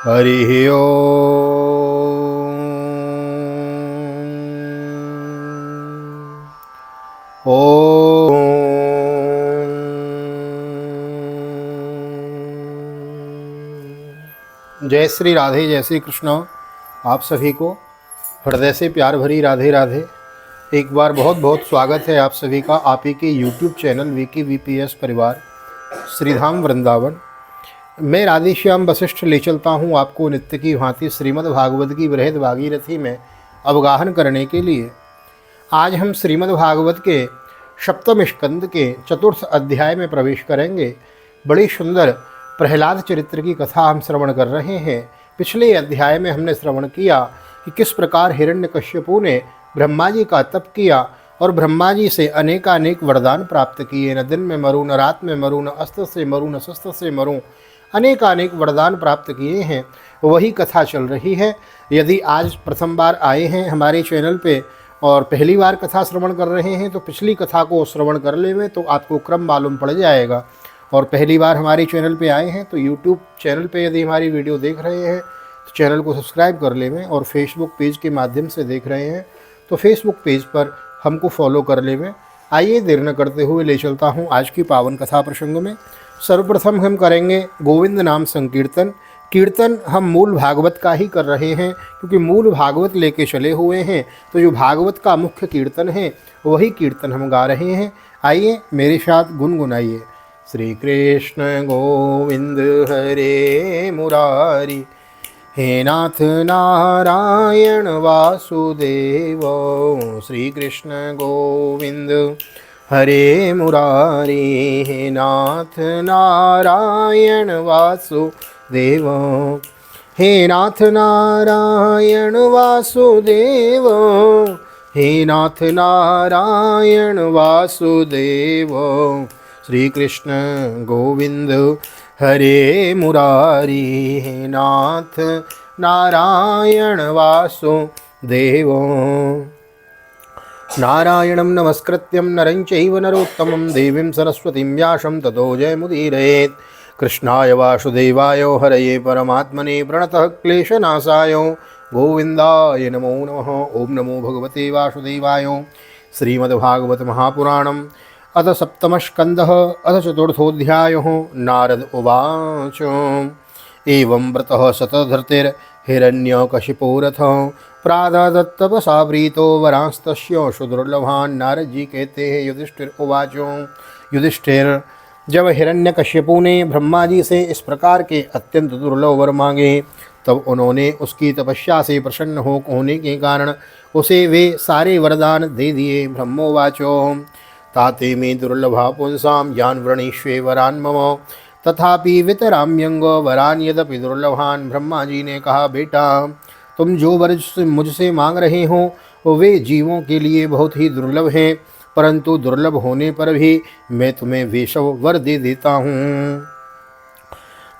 हरि ओम। जय श्री राधे, जय श्री कृष्ण। आप सभी को हृदय से प्यार भरी राधे राधे। एक बार बहुत बहुत स्वागत है आप सभी का आप ही के YouTube चैनल वीकी वीपीएस परिवार श्रीधाम वृंदावन। मैं राधेश्याम वशिष्ठ ले चलता हूँ आपको नित्य की भांति श्रीमद् भागवत की बृहद भागीरथी में अवगाहन करने के लिए। आज हम श्रीमद् भागवत के सप्तम स्कंद के चतुर्थ अध्याय में प्रवेश करेंगे। बड़ी सुंदर प्रहलाद चरित्र की कथा हम श्रवण कर रहे हैं। पिछले अध्याय में हमने श्रवण किया कि किस प्रकार हिरण्यकश्यपु ने ब्रह्मा जी का तप किया और ब्रह्मा जी से अनेकानेक वरदान प्राप्त किए। न दिन में मरूँ, न रात में मरूँ, न अस्त्र से मरूँ, न शस्त्र से मरूँ, अनेकानेक वरदान प्राप्त किए हैं। वही कथा चल रही है। यदि आज प्रथम बार आए हैं हमारे चैनल पे और पहली बार कथा श्रवण कर रहे हैं तो पिछली कथा को श्रवण कर लें तो आपको क्रम मालूम पड़ जाएगा। और पहली बार हमारे चैनल पे आए हैं तो यूट्यूब चैनल पे यदि हमारी वीडियो देख रहे हैं तो चैनल को सब्सक्राइब कर लें। और फेसबुक पेज के माध्यम से देख रहे हैं तो फेसबुक पेज पर हमको फॉलो कर लें। आइए देर न करते हुए ले चलता हूँ आज की पावन कथा प्रसंग में। सर्वप्रथम हम करेंगे गोविंद नाम संकीर्तन। कीर्तन हम मूल भागवत का ही कर रहे हैं क्योंकि मूल भागवत लेके चले हुए हैं, तो जो भागवत का मुख्य कीर्तन है वही कीर्तन हम गा रहे हैं। आइए मेरे साथ गुनगुनाइए। श्री कृष्ण गोविंद हरे मुरारी, हे नाथ नारायण वासुदेव। श्री कृष्ण गोविंद हरे मुरारी, हे नाथ नारायण वासुदेव। हे नाथ नारायण वासुदेव, हे नाथ नारायण वासुदेव। श्री कृष्ण गोविंद हरे मुरारी, हे नाथ नारायण वासुदेव। नारायणं नमस्कृत्यं नरं चैव नरोत्तमं देवीं सरस्वतीं व्यासं ततो जयमुदीरयेत्। कृष्णाय वासुदेवाय हरये परमात्मने प्रणतः क्लेशनाशाय गोविन्दाय नमो नमः। ओं नमो भगवते वासुदेवाय। श्रीमद्भागवत महापुराणम् अथ सप्तमस्कन्धः अथ चतुर्थोऽध्यायः। नारद उवाच एवं व्रतः शतधृतिर्हिरण्यकशिपोरथ प्रादादत्तपसा प्रीतो वरांस्तस्य सुदुर्लभान्। नारद जी कहते हैं युधिष्ठिर उवाच, युधिष्ठिर जब हिरण्यकश्यपु ने ब्रह्मा जी से इस प्रकार के अत्यंत दुर्लभ वर मांगे तब उन्होंने उसकी तपस्या से प्रसन्न होने के कारण उसे वे सारे वरदान दे दिए। ब्रह्मोवाचो ताते मे दुर्लभा पुंसां ज्ञान वृणीष्वे वरान् मम तथापि वितराम्यंग वरान यदपि दुर्लभान। ब्रह्मा जी ने कहा, बेटा तुम जो वर मुझसे मांग रहे हो वे जीवों के लिए बहुत ही दुर्लभ हैं, परंतु दुर्लभ होने पर भी मैं तुम्हें वे सब वर दे देता हूँ।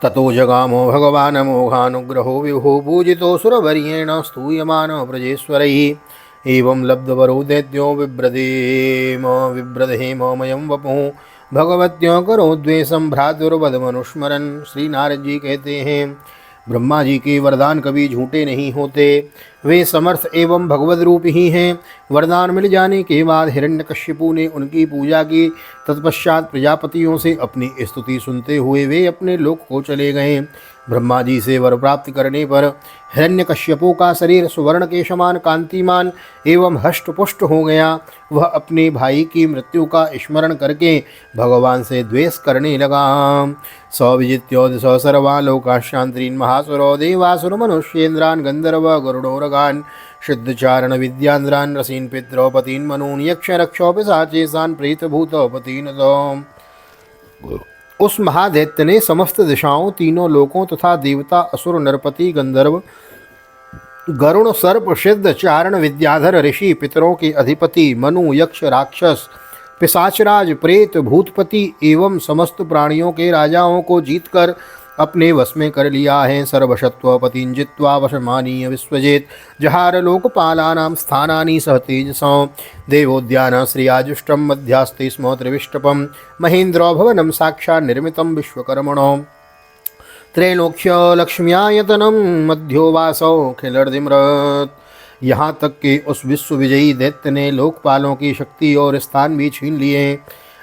ततो जगामो भगवान मोहानुग्रहो विभो पूजितो सुरवर्येण स्तूयमान ब्रजेश्वरैः। एवं लब्धवरो दैत्यो विब्रधेम मयं वपुः भगवत्यों करो द्वेषम भ्रातुर्वद मनुस्मरन्। श्री नारद जी कहते हैं, ब्रह्मा जी के वरदान कभी झूठे नहीं होते, वे समर्थ एवं भगवद रूप ही हैं। वरदान मिल जाने के बाद हिरण्यकश्यपु ने उनकी पूजा की। तत्पश्चात प्रजापतियों से अपनी स्तुति सुनते हुए वे अपने लोक को चले गए। ब्रह्मा जी से वर प्राप्त करने पर हिरण्यकश्यपु का शरीर सुवर्ण के समान कांतिमान एवं हष्टपुष्ट हो गया। वह अपने भाई की मृत्यु का स्मरण करके भगवान से द्वेष करने लगा। सविजित्योद सर्वा लोकाशांतरीन् महासुरो देवासुर मनुष्येन्द्रान् गंधर्व गरुडोरगान् सिद्धचारण विद्यांद्रान् रसीन् पितरोपतीन् मनून् यक्ष रक्षो पिशाचेशान् प्रेतभूतोपतीन्। उस महादैत्य ने समस्त दिशाओं, तीनों लोकों तथा देवता, असुर, नरपति, गंधर्व, गरुण, सर्प, सिद्ध, चारण, विद्याधर, ऋषि, पितरों के अधिपति, मनु, यक्ष, राक्षस, पिशाचराज, प्रेत, भूतपति एवं समस्त प्राणियों के राजाओं को जीतकर अपने वश में कर लिया है। सर्वशत्वपतिं जित्वा वशमानीय विश्वजेत जहार लोकपालानां स्थानानि सह तेजसं। देवोद्यान श्रियाजुष्टं मध्यास्ते स्म त्रिविष्टपं महेन्द्रो भवनं साक्षात् निर्मितं विश्वकर्मणो। त्रैलोक्य लक्ष्म्यायतनम मध्यो वासो खिलर्दिमृत। यहाँ तक कि उस विश्व विजयी दैत्य ने लोकपालों की शक्ति और स्थान भी छीन लिए।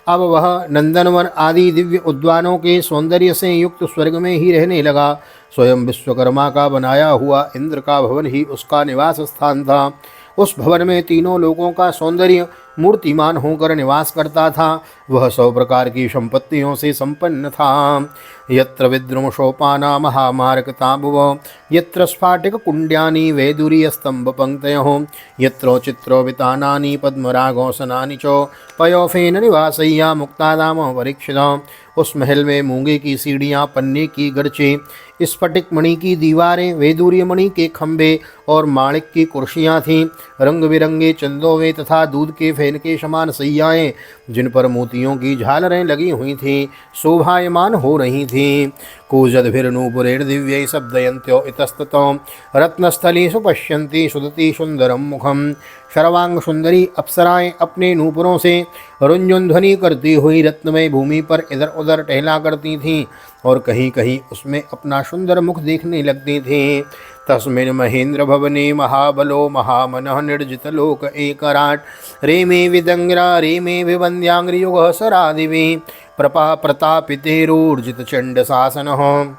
अब वह नंदनवन आदि दिव्य उद्यानों के सौंदर्य से युक्त स्वर्ग में ही रहने लगा। स्वयं विश्वकर्मा का बनाया हुआ इंद्र का भवन ही उसका निवास स्थान था। उस भवन में तीनों लोगों का सौंदर्य मूर्तिमान होकर निवास करता था। वह 100 प्रकार की संपत्तियों से संपन्न था। यत्र विद्रुमशोपाना महामारकताबुव, यत्र स्फाटिक कुंड्यानि वैदुर्यस्तंभ पंक्तयो, यत्रो चित्रो वितानानि पद्मरागोसनानि च पयोफेन निवासय्या मुक्तादाम परीक्षिता। उस महल में मूंगे की सीढ़ियाँ, पन्ने की गरचे, स्फटिक मणि की दीवारें, वैदूर्य मणि के खंभे और माणिक की कुर्सियाँ थीं। रंग बिरंगे चंदोवे तथा दूध के फैन के समान सैयाएँ, जिन पर मोतियों की झालरें लगी हुई थीं, शोभायमान हो रही थीं। कूजद्भिर्नूपुरैर् दिव्यै शब्दयन्त्यो इतस्ततो रत्नस्थलीषु पश्यन्ति सुदति सुंदरम मुखम। सर्वांग सुंदरी अप्सराएं अपने नूपुरों से रुंझुन ध्वनि करती हुई रत्नमय भूमि पर इधर उधर टहला करती थीं और कहीं कहीं उसमें अपना सुंदर मुख देखने लगती थीं। तस्मिन् महेंद्र भवने महाबलो महामनः निर्जित लोक एकराट, रेमे विदंग्रा रेमे विवन्द्यांग्रियुगः सरादिवी प्रपा प्रतापितेरूर्जित चंड शासन।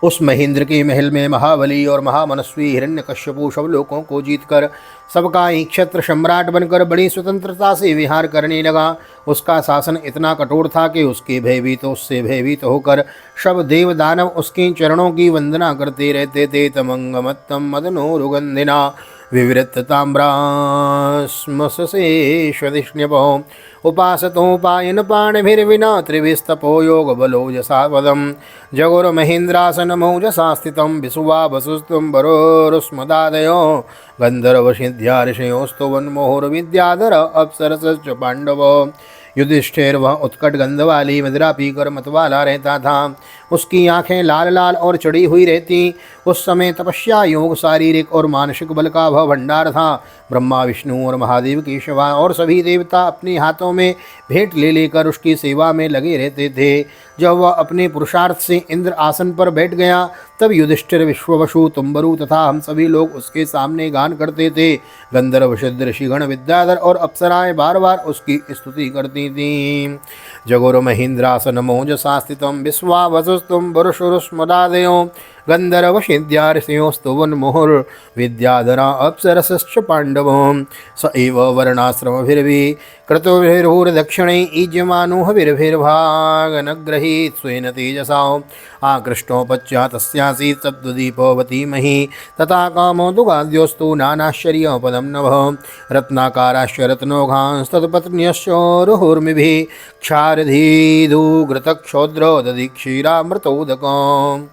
उस महेंद्र के महल में महाबली और महामनस्वी हिरण्यकश्यपु सब लोगों को जीतकर सबका एक क्षत्र सम्राट बनकर बड़ी स्वतंत्रता से विहार करने लगा। उसका शासन इतना कठोर था कि उससे भयभीत होकर सब देव दानव उसके चरणों की वंदना करते रहते थे। तमंगमत्तम मदनोरुगंधिना विवृत ताम्रास्मशेष्वधिष्ण्यपो उपासतोपायन पाणिभिर्विना त्रिविस्तपो योग बलोजसा पदम जगुर्महेन्द्रासन मौजसा स्थितं विसुवा वसुस्त्वं वरोरुस्मदादयो गंधर्वसिद्ध्यार्षयोस्तुवन्मोहुर्विद्याधर अप्सरसश्च पांडव। युधिष्ठिर वह उत्कट गंध वाली मदिरा पीकर मतवाला रहता था। उसकी आंखें लाल लाल और चढ़ी हुई रहती। उस समय तपस्या योग शारीरिक और मानसिक बल का वह भंडार था। ब्रह्मा विष्णु और महादेव के शिवा और सभी देवता अपने हाथों में भेंट ले लेकर उसकी सेवा में लगे रहते थे। जब वह अपने पुरुषार्थ से इंद्र आसन पर बैठ गया तब युधिष्ठिर विश्ववसु तुम्बरु तथा हम सभी लोग उसके सामने गान करते थे। गंधर्व सिद्ध ऋषिगण विद्याधर और अप्सराएं बार बार उसकी स्तुति करती थीं। जगुर्महेन्द्रासन मौजसा स्थितं विश्वा वसुस्तुं वरुषुरुस्मदादयो गंधर्वसिद्ध्यार्षयोस्तुवन्मुहुर्विद्याधरा अप्सरसश्च पाण्डवः। स एव वर्णाश्रमभिर्विक्रतुभिर्भूर्दक्षिणे ईज्यमानो हविर्भिर्भागनग्रहीत् स्वेन तेजसा आकृष्टो पश्चातस्यासीत् सप्तदीपवती मही तथा कामो दुगाद्योस्तु नानाश्चर्यपदं नभः रत्नाकाराश्च रत्नौघांस्तत्पत्न्यश्चोरुहुर्मिभिः क्षारधीधुघृतक्षौद्रो दधिक्षीरामृतोदकम्।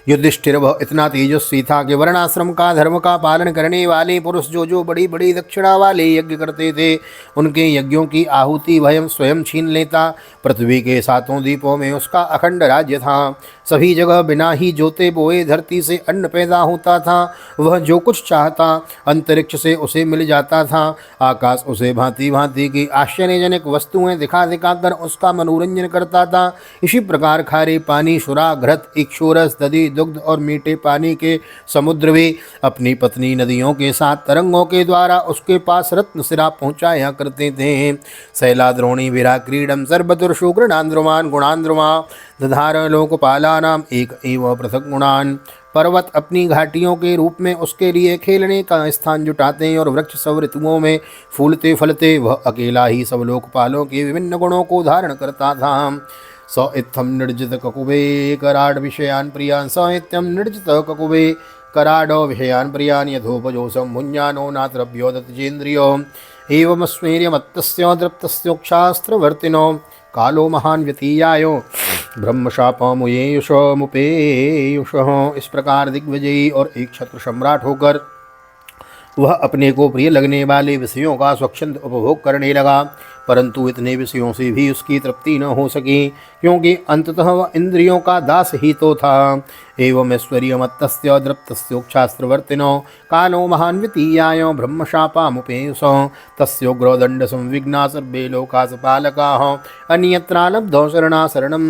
युधिष्ठिर वह इतना तेजस्वी था कि वर्णाश्रम का धर्म का पालन करने वाले पुरुष जो बड़ी बड़ी दक्षिणा वाले यज्ञ करते थे उनके यज्ञों की आहुति वह स्वयं छीन लेता। पृथ्वी के 7 द्वीपों में उसका अखंड राज्य था। सभी जगह बिना ही जोते बोए धरती से अन्न पैदा होता था। वह जो कुछ चाहता अंतरिक्ष से उसे मिल जाता था। आकाश उसे भांति भांति की आश्चर्यजनक वस्तुएं दिखा दिखाकर उसका मनोरंजन करता था। इसी प्रकार खारे पानी, शुरा, घृत, इक्षुरस, दधि, दुग्ध और मीठे पानी के समुद्र भी अपनी पत्नी नदियों के साथ तरंगों के द्वारा उसके पास रत्न सिरा पहुँचाया करते थे। शैला द्रोणी विरा क्रीडम सर्वतुर्शुग्रणांद्रुमान गुणांद्रुमा दधार लोकपालानाम एक एवं पृथक गुणान। पर्वत अपनी घाटियों के रूप में उसके लिए खेलने का स्थान जुटाते हैं और वृक्ष सब ऋतुओं में फूलते फलते वह अकेला ही सब लोकपालों के विभिन्न गुणों को धारण करता था। स इत्थम निर्जित ककुबे कराड विषयान प्रियान स इत्यम निर्जित ककुबे कराडो विषयान प्रियान यथोपजोसम मुञ्जानो नात्रभ्यो दत्तेन्द्रियो एवमस्मैर्यमत्तस्य तृप्तस्योक्षास्त्रवर्तिनो कालो महान व्यतीयायो ब्रह्मशापमुपेयुष। इस प्रकार दिग्विजयी और एक छत्र सम्राट होकर वह अपने को प्रिय लगने वाले विषयों का स्वच्छंद उपभोग करने लगा, परंतु इतने विषयों से भी उसकी तृप्ति न हो सकी, क्योंकि अंततः वह इंद्रियों का दास ही तो था। एवं ऐश्वर्यमत्तस्य दृप्तस्योक्षास्त्रवर्तिनो कालो महान्वितीयाय ब्रह्मशापामुपेयुषो तस्योग्रोदंड संविघ्ना सर्वे लोकास पालकाः अन्यत्रा लब्धो शरणाशरणं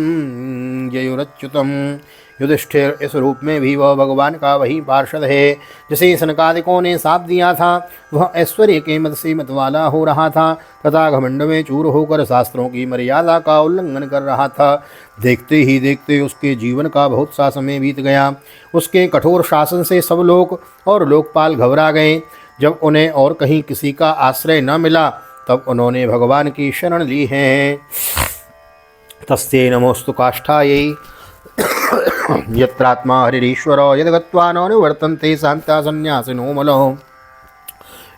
जयुरच्युतम्। युधिष्ठिर, इस रूप में भी वह भगवान का वही पार्षद है जिसे सनकादिकों ने साप दिया था। वह ऐश्वर्य के मद से मतवाला हो रहा था तथा घमंड में चूर होकर शास्त्रों की मर्यादा का उल्लंघन कर रहा था। देखते ही देखते उसके जीवन का बहुत सा समय बीत गया। उसके कठोर शासन से सब लोग और लोकपाल घबरा गए। जब उन्हें और कहीं किसी का आश्रय न मिला तब उन्होंने भगवान की शरण ली है। तस्यै नमोस्तु काष्ठायै यत्रात्मा हरिरीश्वर यद्गत्वा न निवर्तन्ते शान्ता सन्न्यासिनो मलो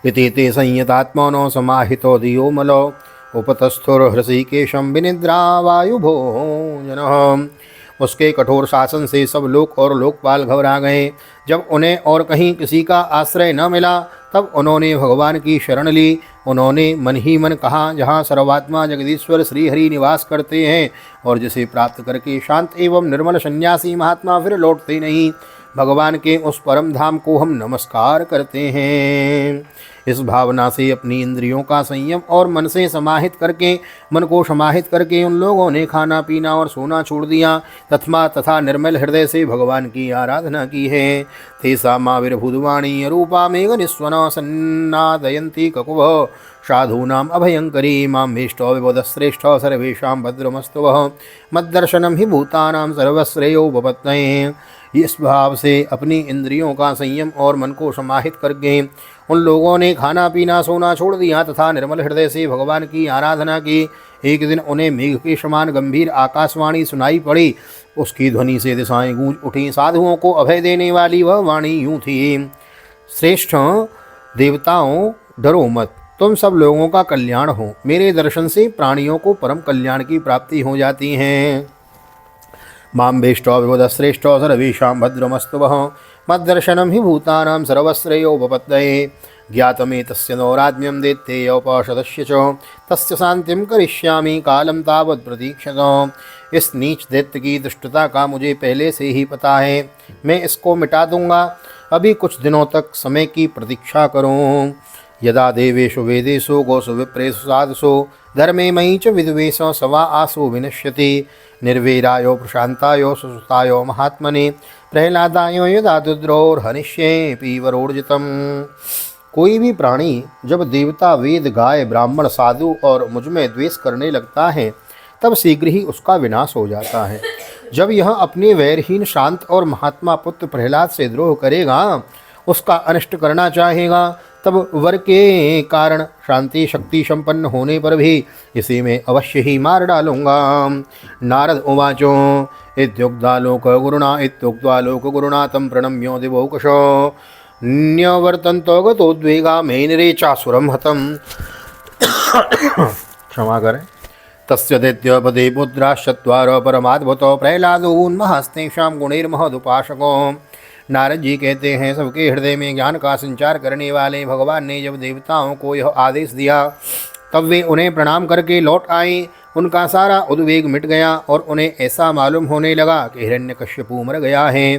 इति ते संयतात्मनो समाहितो धियो मलो उपतस्थुर्हृषिकेशं विनिद्रा वायुभोजनः। उसके कठोर शासन से सब लोक और लोकपाल घबरा गए। जब उन्हें और कहीं किसी का आश्रय न मिला तब उन्होंने भगवान की शरण ली। उन्होंने मन ही मन कहा, जहाँ सर्वात्मा जगदीश्वर श्रीहरि निवास करते हैं और जिसे प्राप्त करके शांत एवं निर्मल सन्यासी महात्मा फिर लौटते नहीं, भगवान के उस परम धाम को हम नमस्कार करते हैं। इस भावना से अपनी इंद्रियों का संयम और मन से समाहित करके मन को समाहित करके उन लोगों ने खाना पीना और सोना छोड़ दिया तथा निर्मल हृदय से भगवान की आराधना की है। तेषामाविर्भूतवाणी रूपा मेघनिस्वना सन्नादयन्ती ककुभ साधूनां अभयंकरी मामेष्टो विबोधश्रेष्ठ सर्वेषां भद्रमस्तु वः मद्दर्शनं हि भूतानां सर्वश्रेयोपपत्तये। इस भाव से अपनी इंद्रियों का संयम और मन को समाहित करके उन लोगों ने खाना पीना सोना छोड़ दिया तथा निर्मल हृदय से भगवान की आराधना की। एक दिन उन्हें मेघ के समान गंभीर आकाशवाणी सुनाई पड़ी। उसकी ध्वनि से दिशाएं गूंज उठी। साधुओं को अभय देने वाली वह वाणी यूं थी, श्रेष्ठ देवताओं, डरो मत, तुम सब लोगों का कल्याण हो। मेरे दर्शन से प्राणियों को परम कल्याण की प्राप्ति हो जाती है। मां भेष्टो विबोधश्रेष्ठो सर्वेषां भद्रमस्तु वः मद्दर्शनं हि भूतानां सर्वश्रेयोपपत्तये। ज्ञातमेतस्य नौराज्ञं दैत्येयोपशतस्य च तस्य शान्तिं करिष्यामि कालं तावत् प्रतीक्षत। इस नीच दैत्य की दुष्टता का मुझे पहले से ही पता है, मैं इसको मिटा दूंगा। अभी कुछ दिनों तक समय की प्रतीक्षा करूं। यदा देवेषु वेदेषु गोषु विप्रेषु साधुषु धर्मे मयि च विद्वेषो सवा आसु विनश्यति। निर्वीरायो प्रशांतायो सुसुतायो महात्मने प्रहलादायो यदा दुद्रोर्हनिष्ये पीवरोर्जितम्। कोई भी प्राणी जब देवता, वेद, गाय, ब्राह्मण, साधु और मुझ में द्वेष करने लगता है तब शीघ्र ही उसका विनाश हो जाता है। जब यह अपने वैरहीन शांत और महात्मा पुत्र प्रहलाद से द्रोह करेगा, उसका अनिष्ट करना चाहेगा, तब वर के कारण शांति शक्ति संपन्न होने पर भी इसे मैं अवश्य ही मार डालूंगा। नारद उवाचो इत्युक्तालोक गुरुणा तं प्रणम्यो दिवौकशो न्यवर्तन्तो गतोद्वेगा मेनरे चासुरं हतम्। क्षमा करें। तस्य दैत्यपदे पुत्राश्चत्वारो परमाद्भुतो प्रह्लादोन्महस्तेषां गुणैर्महदुपासको। नारद जी कहते हैं, सबके हृदय में ज्ञान का संचार करने वाले भगवान ने जब देवताओं को यह आदेश दिया तब वे उन्हें प्रणाम करके लौट आए। उनका सारा उद्वेग मिट गया और उन्हें ऐसा मालूम होने लगा कि हिरण्यकश्यपु मर गया है।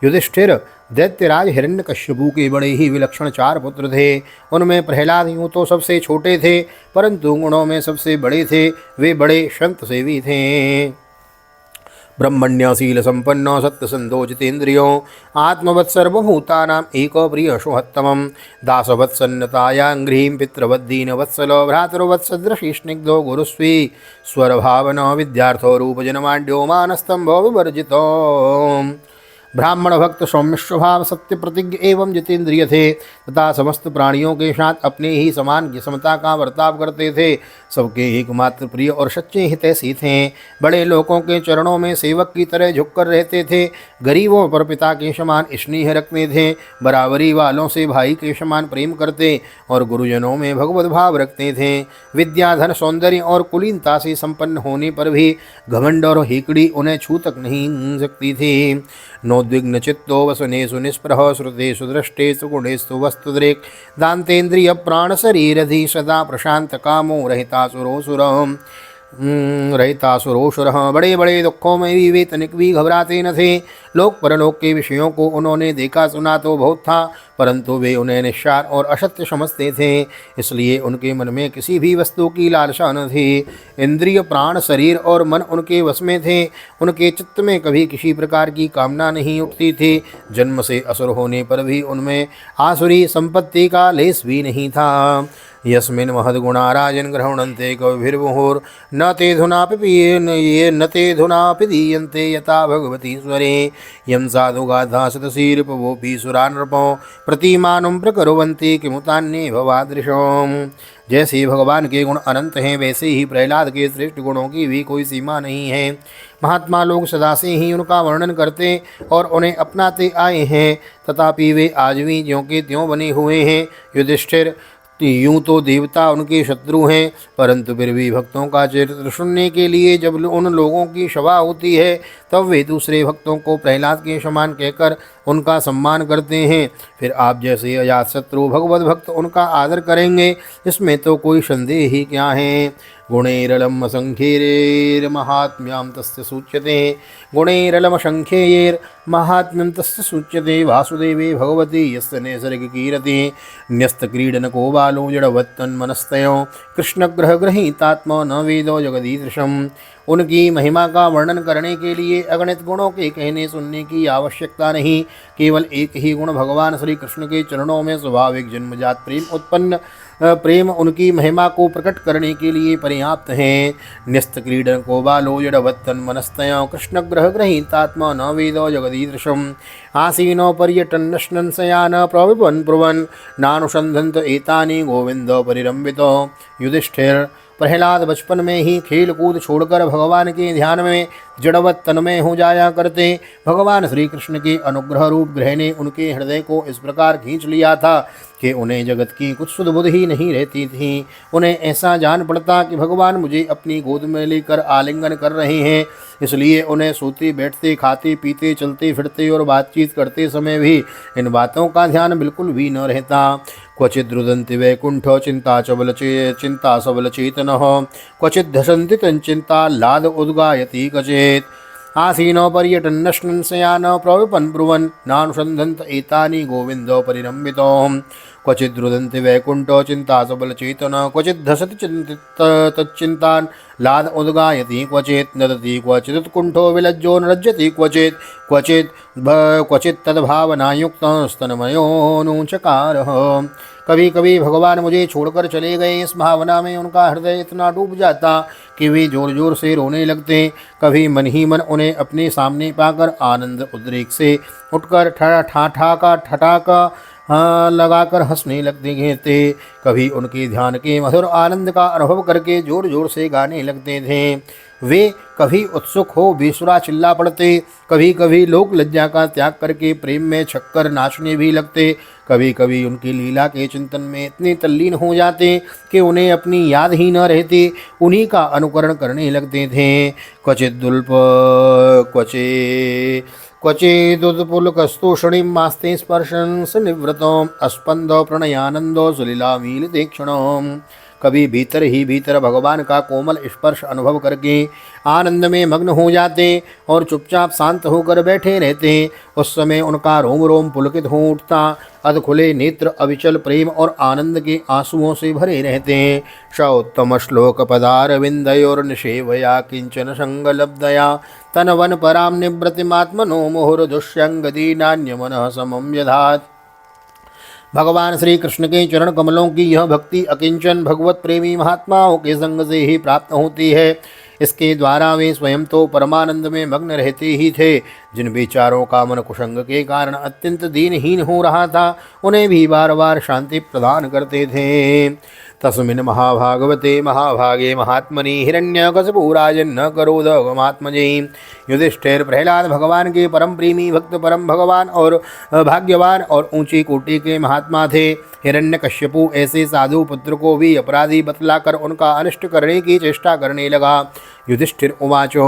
युधिष्ठिर, दैत्यराज हिरण्यकश्यपु के बड़े ही विलक्षण 4 पुत्र थे। उनमें प्रहलाद यूँ तो सबसे छोटे थे, परंतु गुणों में सबसे बड़े थे। वे बड़े संत सेवी थे। ब्रह्मण्यशील संपन्नो सत्यसंधो जितेन्द्रियो आत्मवत् सर्वभूतानां एको प्रिय सोहत्तमं दासवत्सन्नतायां पितृवद्दीनवत्सलो भ्रातृवत्सदृशी स्निग्धो गुरुस्वी स्वरभावनो विद्यार्थो रूपजनमाड्यो मानस्तंभो विवर्जितो। ब्राह्मण भक्त सौम्य स्वभाव, सत्य प्रतिज्ञ एवं जितेंद्रिय थे तथा समस्त प्राणियों के साथ अपने ही समान समता का बर्ताव करते थे। सबके एकमात्र प्रिय और सच्चे हितैषी थे। बड़े लोगों के चरणों में सेवक की तरह झुककर रहते थे। गरीबों पर पिता के समान स्नेह रखते थे। बराबरी वालों से भाई के समान प्रेम करते और गुरुजनों में भगवत भाव रखते थे। विद्या, धन, सौंदर्य और कुलीनता से संपन्न होने पर भी घमंड और हेकड़ी उन्हें छू तक नहीं सकती थी। नोद्विग्न चित्तो वसनेषु निस्पृह श्रुतेषु दृष्टेषु गुणेषु वस्तुदृक् दान्तेन्द्रिय प्राण शरीरधि सदा प्रशांत कामो रहितासुरोषुर। बड़े बड़े दुखों में भी वे तनिक भी घबराते न थे। लोक परलोक के विषयों को उन्होंने देखा सुना तो बहुत था, परंतु वे उन्हें निस्सार और असत्य समझते थे, इसलिए उनके मन में किसी भी वस्तु की लालसा न थी। इंद्रिय प्राण शरीर और मन उनके वश में थे। उनके चित्त में कभी किसी प्रकार की कामना नहीं उठती थी। जन्म से असुर होने पर भी उनमें आसुरी संपत्ति का लेस भी नहीं था। यस्मिन् महद्गुणा राजन् गृह्णन्ते कविभिर्मुहुर् न ते धुनापि दीयन्ते यथा भगवतीश्वरे यं साधुगाधा शतशीर्पवोऽपि सुरानृपो प्रतिमानं प्रकुर्वन्ति किमुतान्ये भवादृशम्। जैसे भगवान के गुण अनंत हैं, वैसे ही प्रहलाद के श्रेष्ठ गुणों की भी कोई सीमा नहीं है। महात्मा लोग सदा से ही उनका वर्णन करते और उन्हें अपनाते आए हैं, तथापि वे आज भी ज्यों के त्यों बने हुए हैं। युधिष्ठिर, यूँ तो देवता उनके शत्रु हैं, परंतु फिर भी भक्तों का चरित्र सुनने के लिए जब उन लोगों की सभा होती है, तब वे दूसरे भक्तों को प्रहलाद के समान कहकर उनका सम्मान करते हैं। फिर आप जैसे अजातशत्रु भगवत भक्त उनका आदर करेंगे, इसमें तो कोई संदेह ही क्या है। गुणैरलम असंख्यैर्महात्म्यं तस्य सूच्यते गुणैरलम असंख्यैर्महात्म्यं तस्य सूच्यते वासुदेवे भगवती यस्य नैसर्गिकीरति न्यस्तक्रीडनको बालो जडवत्तन्मनस्तयो कृष्णग्रह गृहीतात्मा न वेदो जगदीदृशम्। उनकी महिमा का वर्णन करने के लिए अगणित गुणों के कहने सुनने की आवश्यकता नहीं। केवल एक ही गुण भगवान श्री कृष्ण के चरणों में स्वाभाविक जन्मजात प्रेम उनकी महिमा को प्रकट करने के लिए पर्याप्त हैं। न्यस्त क्रीडन को बालो जडवत्तन मनस्तय कृष्णग्रह गृहीतात्मा न वेदो जगदीदृशम्। आसीनो पर्यटन नश्नन् शयान प्रविपन् ब्रुवन् नानुसन्धन्त एतानि गोविंदो परिरम्भितो। युधिष्ठिर, प्रहलाद बचपन में ही खेल कूद छोड़कर भगवान के ध्यान में जड़वत तन्मय हो जाया करते। भगवान श्री कृष्ण के अनुग्रह रूप ग्रह ने उनके हृदय को इस प्रकार खींच लिया था कि उन्हें जगत की कुछ सुध बुध ही नहीं रहती थी। उन्हें ऐसा जान पड़ता कि भगवान मुझे अपनी गोद में लेकर आलिंगन कर रहे हैं, इसलिए उन्हें सोते बैठते खाते पीते चलते फिरते और बातचीत करते समय भी इन बातों का ध्यान बिल्कुल भी न रहता। क्वचिद् रुदन्ति वैकुंठ चिंता सबल चेतन क्वचिद् धसन्ति तंचिंताल्लाद उद्गायति क्वचित्। आसीनो पर्यटन्नश्नन् शयान प्रविपन् ब्रुवन् नानुसन्धन्त एतानि गोविंदो परिरम्भितो। क्वचिद् रुदन्ति वैकुंठो चिंता सबल चेतन क्वचिद् धसति तच्चिंतान् लाद उद्गायति क्वचित् नदति क्वचिदुत्कुण्ठो विलज्जो नृज्यति क्वचित् तद्भावनायुक्तस्तन्मयोऽनुचकारः। कभी कभी भगवान मुझे छोड़कर चले गए, इस भावना में उनका हृदय इतना डूब जाता कि वे जोर जोर से रोने लगते। कभी मन ही मन उन्हें अपने सामने पाकर आनंद उद्रेक से उठकर ठठाका लगाकर हंसने लगते थे। कभी उनके ध्यान के मधुर आनंद का अनुभव करके जोर जोर से गाने लगते थे। वे कभी उत्सुक हो बेसुरा चिल्ला पड़ते, कभी कभी लोक लज्जा का त्याग करके प्रेम में छक्कर नाचने भी लगते। कभी कभी उनकी लीला के चिंतन में इतने तल्लीन हो जाते कि उन्हें अपनी याद ही न रहती, उन्हीं का अनुकरण करने लगते थे। क्वचिदुत्पुलकस्तूषणीं मास्ते स्पर्शन सनिवृतो अस्पंदो प्रणयानंदो सुलीलामीलिते क्षणो। कभी भीतर ही भीतर भगवान का कोमल स्पर्श अनुभव करके आनंद में मग्न हो जाते और चुपचाप शांत होकर बैठे रहते। उस समय उनका रोम रोम पुलकित हो उठता, अध खुले नेत्र अविचल प्रेम और आनंद के आंसुओं से भरे रहते। शौत्तम श्लोक पदारविंदयोर्निषेवया किंचन संगलब्धया तनवन पराम निवृत्तिमात्मनो मुहुर्दुष्यंगदीनान्यमनः समं यधात्। भगवान श्री कृष्ण के चरण कमलों की यह भक्ति अकिंचन भगवत प्रेमी महात्माओं के संग से ही प्राप्त होती है। इसके द्वारा वे स्वयं तो परमानंद में मग्न रहते ही थे। जिन बेचारों का मन कुसंग के कारण अत्यंत दीनहीन हो रहा था, उन्हें भी बार बार शांति प्रदान करते थे। तस्मिन् महाभागवते महाभागे महात्मनि हिरण्यकशिपुराजन्न करोदगमात्मजे। युधिष्ठिर, प्रहलाद भगवान के परम प्रेमी भक्त, परम भगवान और भाग्यवान और ऊंची कोटि के महात्मा थे। हिरण्यकश्यपु ऐसे साधु पुत्र को भी अपराधी बतलाकर उनका अनिष्ट करने की चेष्टा करने लगा। युधिष्ठिर उवाचो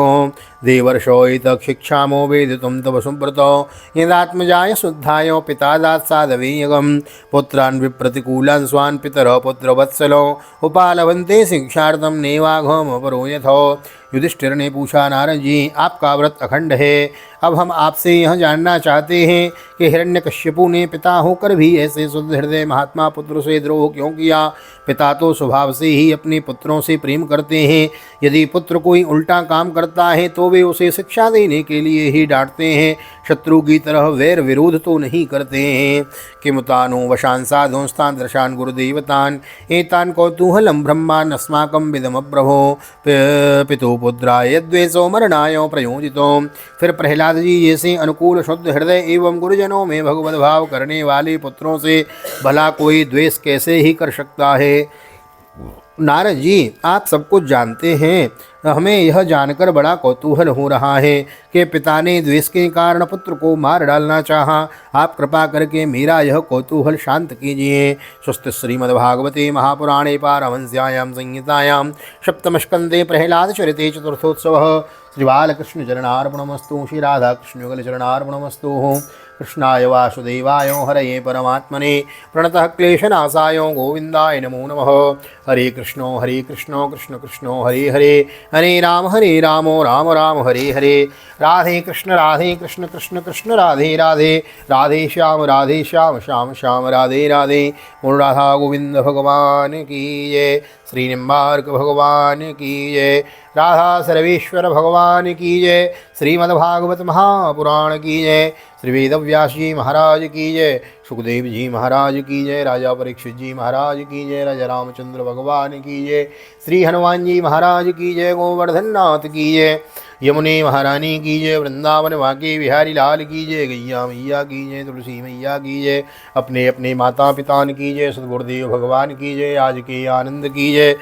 देवर्षो शिक्षामो वेदितुं तव सुब्रतो यदात्मजाय शुद्धाय पिता दात्सादवीयगं पुत्रान् विप्रतिकूलान् स्वान् पितरः पुत्रवत्सलो उपालवन्ते शिक्षार्थं नेवाघमपरो यथो। युधिष्ठिर ने पूछा, नारद जी आपका व्रत अखंड है। अब हम आपसे यह जानना चाहते हैं कि हिरण्यकश्यपु ने पिता होकर भी ऐसे शुद्ध हृदय महात्मा पुत्र से द्रोह क्यों किया। पिता तो स्वभाव से ही अपने पुत्रों से प्रेम करते हैं। यदि पुत्र कोई उल्टा काम करता है तो वे उसे शिक्षा देने के लिए ही डांटते हैं, शत्रु की तरह वैर विरोध तो नहीं करते हैं। किमुतानो वशान साधुंस्तान दर्शान गुरुदेवतान एतान कौतूहलम ब्रह्मान् अस्माकं विदमब्रभो पितु पुत्राय द्वेषो मरणाय प्रयोजितो। फिर प्रहलाद जी जैसे अनुकूल शुद्ध हृदय एवं गुरुजनों में भगवत भाव करने वाले पुत्रों से भला कोई द्वेष कैसे ही कर सकता है। नारद जी आप सब कुछ जानते हैं, हमें यह जानकर बड़ा कौतूहल हो रहा है कि पिता ने द्वेष के कारण पुत्र को मार डालना चाहा। आप कृपा करके मेरा यह कौतूहल शांत कीजिए। स्वस्ति श्रीमद्भागवते महापुराणे पारमहंस्यायां संहितायां सप्तमस्कन्धे प्रहलाद चरिते चतुर्थोत्सवः। श्री बालकृष्ण चरणार्पणमस्तु। श्री राधा कृष्ण युगल चरणार्पणमस्तु। कृष्णाय वासुदेवाय हरये परमात्मने प्रणतः क्लेशनाशाय गोविन्दाय नमो नमः। हरे कृष्णो कृष्ण कृष्णो हरे हरे, हरे राम राम राम हरे हरे। राधे कृष्ण कृष्ण कृष्ण राधे राधे, राधे श्याम श्याम श्याम राधे राधे। पूर्ण राधा गोविंद भगवान की जय, श्री निम्बार्क भगवान की जय, राधा सर्वेश्वर भगवान की जय, श्रीमद्भागवत महापुराण की जय, श्री वेदव्यास जी महाराज की जय, सुखदेव जी महाराज की जय, राजा परीक्षित जी महाराज की जय, राजा रामचंद्र भगवान की जय, श्री हनुमान जी महाराज की जय, गोवर्धन नाथ की जय, यमुने महारानी की जय, वृंदावन वाके बिहारी लाल की जय, गैया मैया की जय, तुलसी मैया की जय, अपने अपने माता पिता की जय, सदगुरुदेव भगवान की जय, आज के आनंद की जय,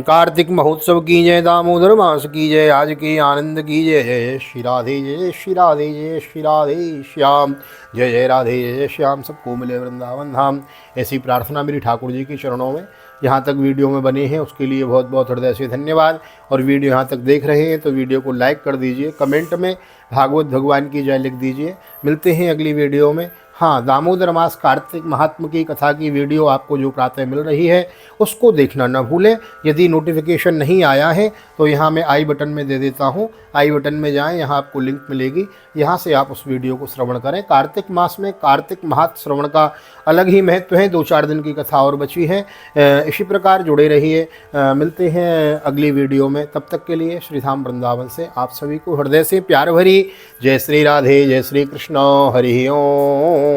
कार्तिक महोत्सव की जय, दामोदर मास की जय, आज के आनंद की जय। जय श्री राधे जय श्री राधे जय श्री राधे श्याम, जय जय राधे जय श्याम, सबको मिले वृंदावन धाम। ऐसी प्रार्थना मेरी ठाकुर जी के चरणों में। यहाँ तक वीडियो में बने हैं उसके लिए बहुत बहुत हृदय से धन्यवाद। और वीडियो यहाँ तक देख रहे हैं तो वीडियो को लाइक कर दीजिए, कमेंट में भागवत भगवान की जय लिख दीजिए। मिलते हैं अगली वीडियो में। हाँ, दामोदर मास कार्तिक महात्म की कथा की वीडियो आपको जो प्रातः मिल रही है उसको देखना न भूलें। यदि नोटिफिकेशन नहीं आया है तो यहाँ मैं आई बटन में दे देता हूँ, आई बटन में जाएं, यहाँ आपको लिंक मिलेगी, यहाँ से आप उस वीडियो को श्रवण करें। कार्तिक मास में कार्तिक महात्म श्रवण का अलग ही महत्व है। 2-4 दिन की कथा और बची है। इसी प्रकार जुड़े रहिए। मिलते हैं अगली वीडियो में। तब तक के लिए श्री धाम वृंदावन से आप सभी को हृदय से प्यार भरी जय श्री राधे, जय श्री कृष्ण, हरि ओम।